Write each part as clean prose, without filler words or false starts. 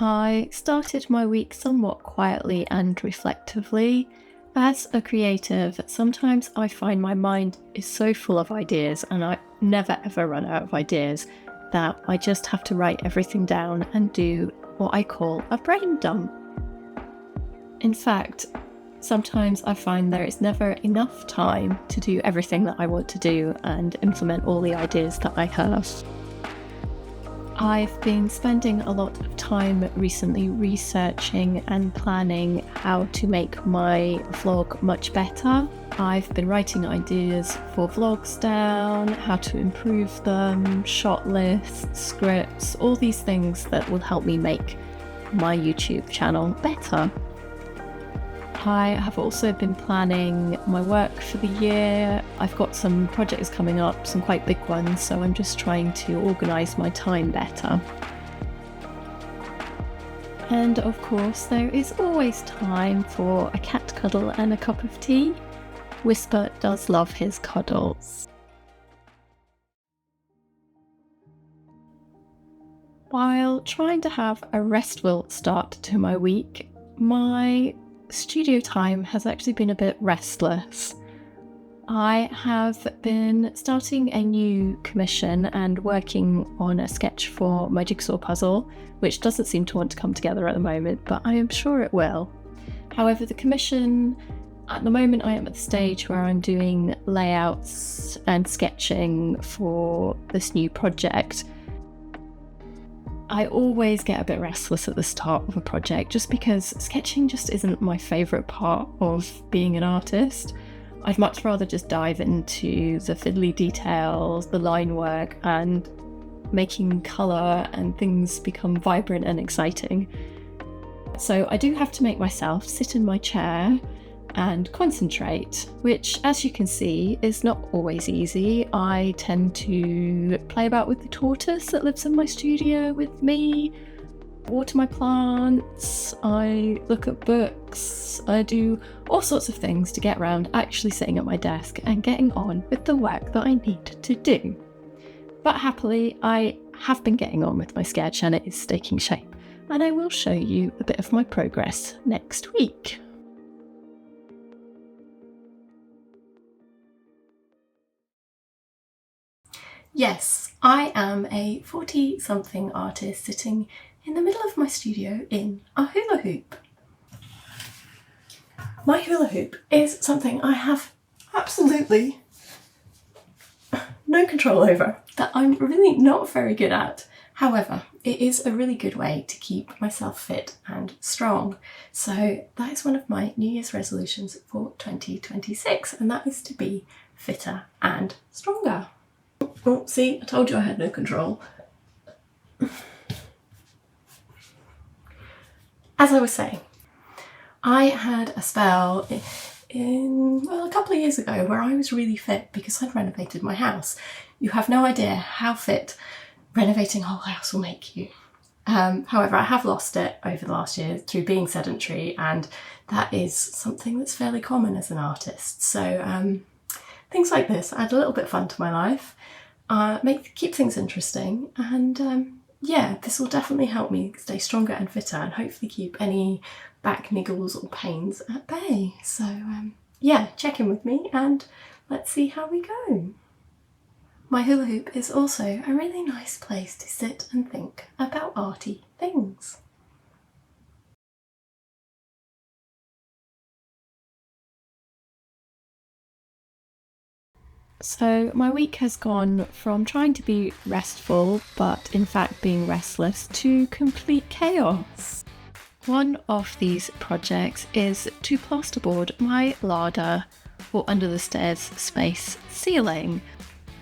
I started my week somewhat quietly and reflectively. As a creative, sometimes I find my mind is so full of ideas and I never ever run out of ideas that I just have to write everything down and do what I call a brain dump. In fact, sometimes I find there is never enough time to do everything that I want to do and implement all the ideas that I have. I've been spending a lot of time recently researching and planning how to make my vlog much better. I've been writing ideas for vlogs down, how to improve them, shot lists, scripts, all these things that will help me make my YouTube channel better. I have also been planning my work for the year. I've got some projects coming up, some quite big ones, so I'm just trying to organise my time better. And of course, there is always time for a cat cuddle and a cup of tea. Whisper does love his cuddles. While trying to have a restful start to my week, my studio time has actually been a bit restless. I have been starting a new commission and working on a sketch for my jigsaw puzzle, which doesn't seem to want to come together at the moment, but I am sure it will. However, the commission, at the moment I am at the stage where I'm doing layouts and sketching for this new project. I always get a bit restless at the start of a project just because sketching just isn't my favourite part of being an artist. I'd much rather just dive into the fiddly details, the line work, and making colour and things become vibrant and exciting. So I do have to make myself sit in my chair and concentrate, which, as you can see, is not always easy. I tend to play about with the tortoise that lives in my studio with me, water my plants, I look at books, I do all sorts of things to get around actually sitting at my desk and getting on with the work that I need to do. But happily, I have been getting on with my sketch and it is taking shape, and I will show you a bit of my progress next week. Yes, I am a 40-something artist sitting in the middle of my studio in a hula hoop. My hula hoop is something I have absolutely no control over, that I'm really not very good at. However, it is a really good way to keep myself fit and strong. So that is one of my New Year's resolutions for 2026, and that is to be fitter and stronger. Oh, see, I told you I had no control. As I was saying, I had a spell a couple of years ago where I was really fit because I'd renovated my house. You have no idea how fit renovating a whole house will make you. However, I have lost it over the last year through being sedentary, and that is something that's fairly common as an artist. So things like this add a little bit of fun to my life. Keep things interesting, and yeah, this will definitely help me stay stronger and fitter and hopefully keep any back niggles or pains at bay. So yeah, check in with me and let's see how we go. My hula hoop is also a really nice place to sit and think about arty things. So my week has gone from trying to be restful, but in fact being restless, to complete chaos. One of these projects is to plasterboard my larder or under the stairs space ceiling.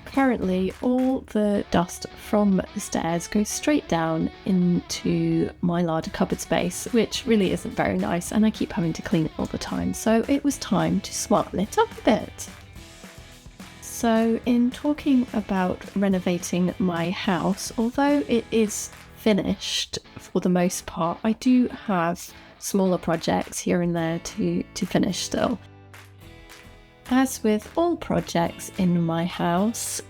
Currently, all the dust from the stairs goes straight down into my larder cupboard space, which really isn't very nice, and I keep having to clean it all the time, so it was time to smarten it up a bit. So in talking about renovating my house, although it is finished for the most part, I do have smaller projects here and there to finish still. As with all projects in my house,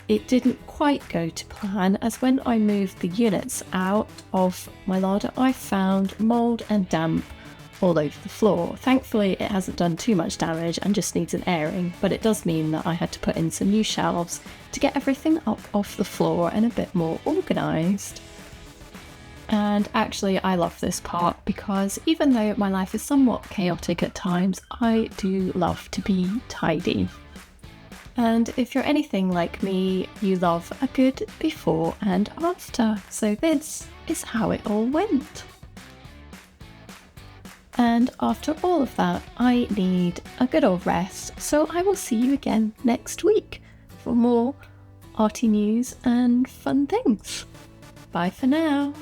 it didn't quite go to plan, as when I moved the units out of my larder, I found mould and damp all over the floor. Thankfully, it hasn't done too much damage and just needs an airing, but it does mean that I had to put in some new shelves to get everything up off the floor and a bit more organised. And actually, I love this part because even though my life is somewhat chaotic at times, I do love to be tidy. And if you're anything like me, you love a good before and after. So this is how it all went. And after all of that, I need a good old rest. So I will see you again next week for more arty news and fun things. Bye for now.